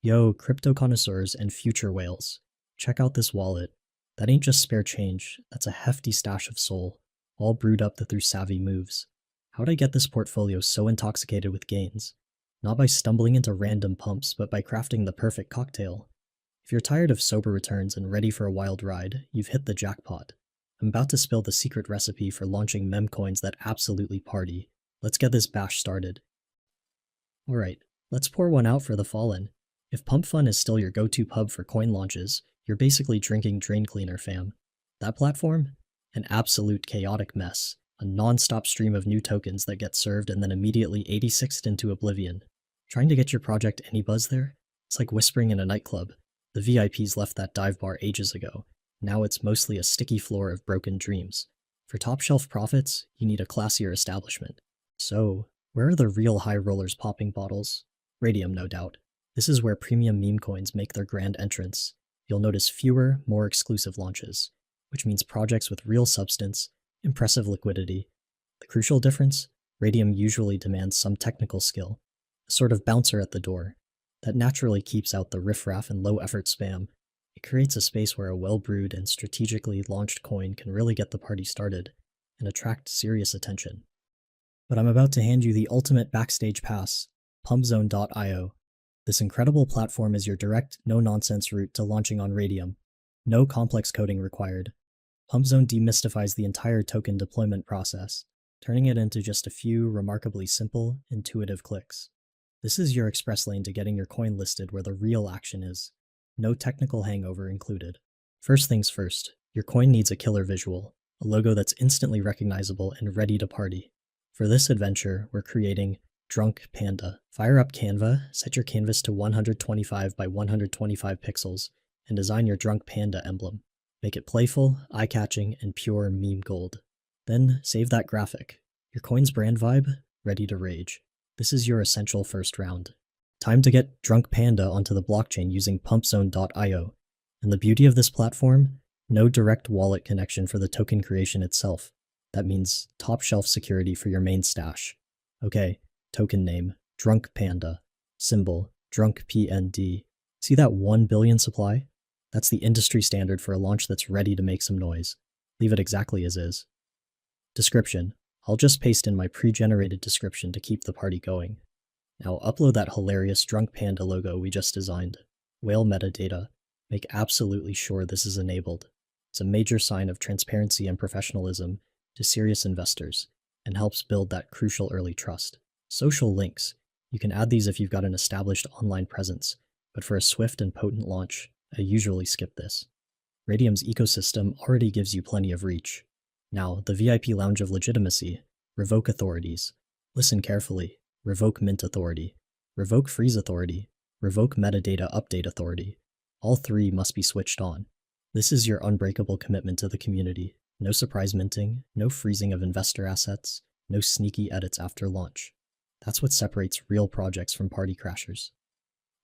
Yo, crypto connoisseurs and future whales. Check out this wallet. That ain't just spare change, that's a hefty stash of soul, all brewed up through savvy moves. How'd I get this portfolio so intoxicated with gains? Not by stumbling into random pumps, but by crafting the perfect cocktail. If you're tired of sober returns and ready for a wild ride, you've hit the jackpot. I'm about to spill the secret recipe for launching meme coins that absolutely party. Let's get this bash started. Alright, let's pour one out for the fallen. If Pumpfun is still your go-to pub for coin launches, you're basically drinking drain cleaner, fam. That platform? An absolute chaotic mess. A non-stop stream of new tokens that get served and then immediately 86'd into oblivion. Trying to get your project any buzz there? It's like whispering in a nightclub. The VIPs left that dive bar ages ago. Now it's mostly a sticky floor of broken dreams. For top-shelf profits, you need a classier establishment. So, where are the real high rollers popping bottles? Radium, no doubt. This is where premium meme coins make their grand entrance. You'll notice fewer, more exclusive launches, which means projects with real substance, impressive liquidity. The crucial difference? Radium usually demands some technical skill, a sort of bouncer at the door, that naturally keeps out the riffraff and low-effort spam. It creates a space where a well-brewed and strategically launched coin can really get the party started and attract serious attention. But I'm about to hand you the ultimate backstage pass, pumpzone.io. This incredible platform is your direct, no-nonsense route to launching on Radium. No complex coding required. Pumpzone demystifies the entire token deployment process, turning it into just a few remarkably simple, intuitive clicks. This is your express lane to getting your coin listed where the real action is. No technical hangover included. First things first, your coin needs a killer visual, a logo that's instantly recognizable and ready to party. For this adventure, we're creating Drunk Panda. Fire up Canva, set your canvas to 125 by 125 pixels, and design your Drunk Panda emblem. Make it playful, eye-catching, and pure meme gold. Then save that graphic. Your coin's brand vibe, ready to rage. This is your essential first round. Time to get Drunk Panda onto the blockchain using pumpzone.io. And the beauty of this platform? No direct wallet connection for the token creation itself. That means top-shelf security for your main stash. Okay. Token name, Drunk Panda. Symbol, Drunk PND. See that 1 billion supply? That's the industry standard for a launch that's ready to make some noise. Leave it exactly as is. Description. I'll just paste in my pre-generated description to keep the party going. Now upload that hilarious Drunk Panda logo we just designed. Whale metadata. Make absolutely sure this is enabled. It's a major sign of transparency and professionalism to serious investors, and helps build that crucial early trust. Social links. You can add these if you've got an established online presence, but for a swift and potent launch, I usually skip this. Radium's ecosystem already gives you plenty of reach. Now, the VIP lounge of legitimacy. Revoke authorities. Listen carefully. Revoke mint authority. Revoke freeze authority. Revoke metadata update authority. All three must be switched on. This is your unbreakable commitment to the community. No surprise minting, no freezing of investor assets, no sneaky edits after launch. That's what separates real projects from party crashers.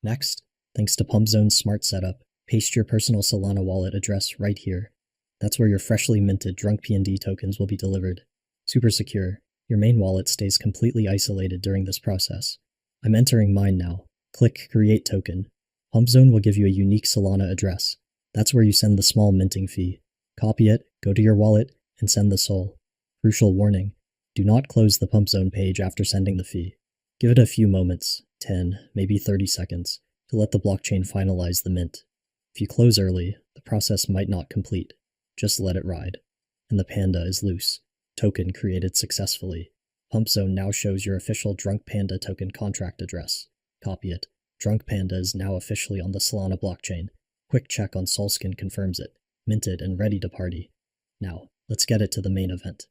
Next, thanks to Pumpzone's smart setup, paste your personal Solana wallet address right here. That's where your freshly minted Drunk PND tokens will be delivered. Super secure. Your main wallet stays completely isolated during this process. I'm entering mine now. Click Create Token. Pumpzone will give you a unique Solana address. That's where you send the small minting fee. Copy it, go to your wallet, and send the SOL. Crucial warning. Do not close the Pumpzone page after sending the fee. Give it a few moments, 10, maybe 30 seconds, to let the blockchain finalize the mint. If you close early, the process might not complete. Just let it ride. And the panda is loose. Token created successfully. Pumpzone now shows your official Drunk Panda token contract address. Copy it. Drunk Panda is now officially on the Solana blockchain. Quick check on Solskin confirms it. Minted and ready to party. Now, let's get it to the main event.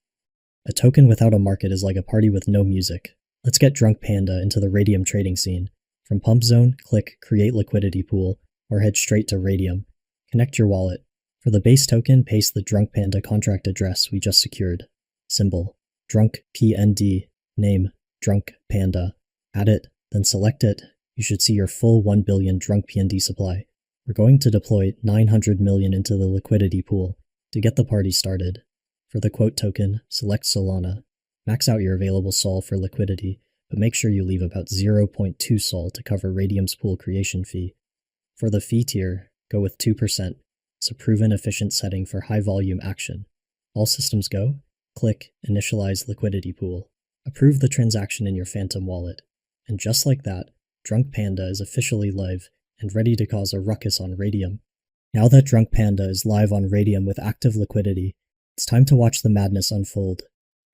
A token without a market is like a party with no music. Let's get Drunk Panda into the Radium trading scene. From Pumpzone, click Create Liquidity Pool, or head straight to Radium. Connect your wallet. For the base token, paste the Drunk Panda contract address we just secured. Symbol, Drunk PND. Name, Drunk Panda. Add it, then select it. You should see your full 1 billion Drunk PND supply. We're going to deploy 900 million into the liquidity pool to get the party started. For the quote token, select Solana. Max out your available SOL for liquidity, but make sure you leave about 0.2 SOL to cover Radium's pool creation fee. For the fee tier, go with 2%. It's a proven efficient setting for high volume action. All systems go, click Initialize Liquidity Pool. Approve the transaction in your Phantom wallet. And just like that, Drunk Panda is officially live and ready to cause a ruckus on Radium. Now that Drunk Panda is live on Radium with active liquidity, it's time to watch the madness unfold.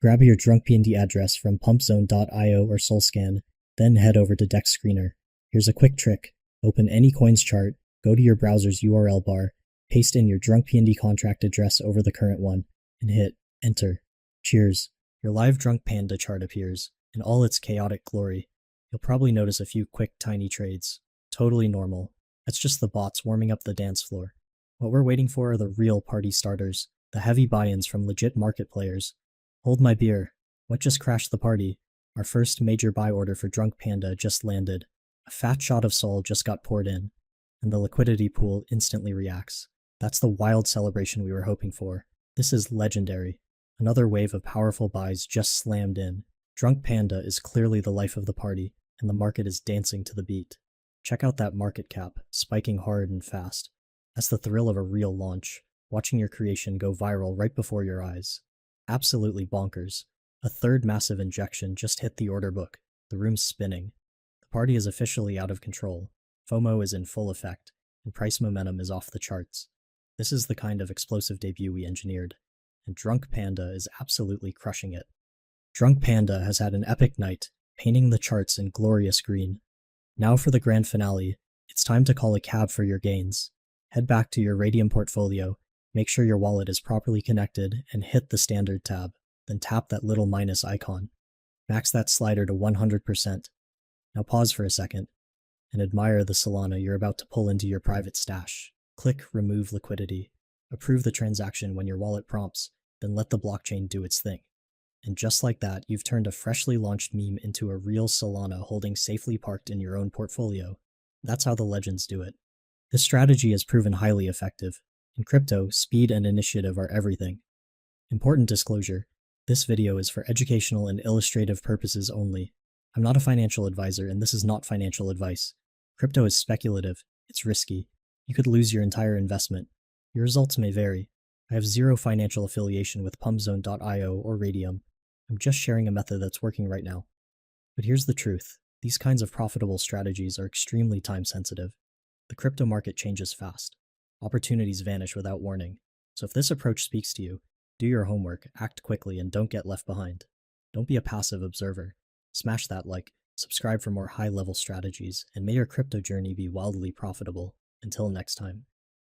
Grab your Drunk PND address from pumpzone.io or SolScan, then head over to Dex Screener. Here's a quick trick. Open any coins chart, go to your browser's URL bar, paste in your Drunk PND contract address over the current one, and hit Enter. Cheers. Your live Drunk Panda chart appears, in all its chaotic glory. You'll probably notice a few quick, tiny trades. Totally normal. That's just the bots warming up the dance floor. What we're waiting for are the real party starters, the heavy buy-ins from legit market players. Hold my beer. What just crashed the party? Our first major buy order for Drunk Panda just landed. A fat shot of Sol just got poured in, and the liquidity pool instantly reacts. That's the wild celebration we were hoping for. This is legendary. Another wave of powerful buys just slammed in. Drunk Panda is clearly the life of the party, and the market is dancing to the beat. Check out that market cap, spiking hard and fast. That's the thrill of a real launch, watching your creation go viral right before your eyes. Absolutely bonkers. A third massive injection just hit the order book. The room's spinning. The party is officially out of control. FOMO is in full effect, and price momentum is off the charts. This is the kind of explosive debut we engineered, and Drunk Panda is absolutely crushing it. Drunk Panda has had an epic night, painting the charts in glorious green. Now for the grand finale, it's time to call a cab for your gains. Head back to your Radium portfolio, make sure your wallet is properly connected, and hit the standard tab, then tap that little minus icon. Max that slider to 100%. Now pause for a second, and admire the Solana you're about to pull into your private stash. Click Remove Liquidity. Approve the transaction when your wallet prompts, then let the blockchain do its thing. And just like that, you've turned a freshly launched meme into a real Solana holding safely parked in your own portfolio. That's how the legends do it. This strategy has proven highly effective. In crypto, speed and initiative are everything. Important disclosure, this video is for educational and illustrative purposes only. I'm not a financial advisor, and this is not financial advice. Crypto is speculative, it's risky. You could lose your entire investment. Your results may vary. I have zero financial affiliation with pumpzone.io or Radium. I'm just sharing a method that's working right now. But here's the truth. These kinds of profitable strategies are extremely time sensitive. The crypto market changes fast. Opportunities vanish without warning. So if this approach speaks to you, do your homework, act quickly, and don't get left behind. Don't be a passive observer. Smash that like, subscribe for more high-level strategies, and may your crypto journey be wildly profitable. Until next time.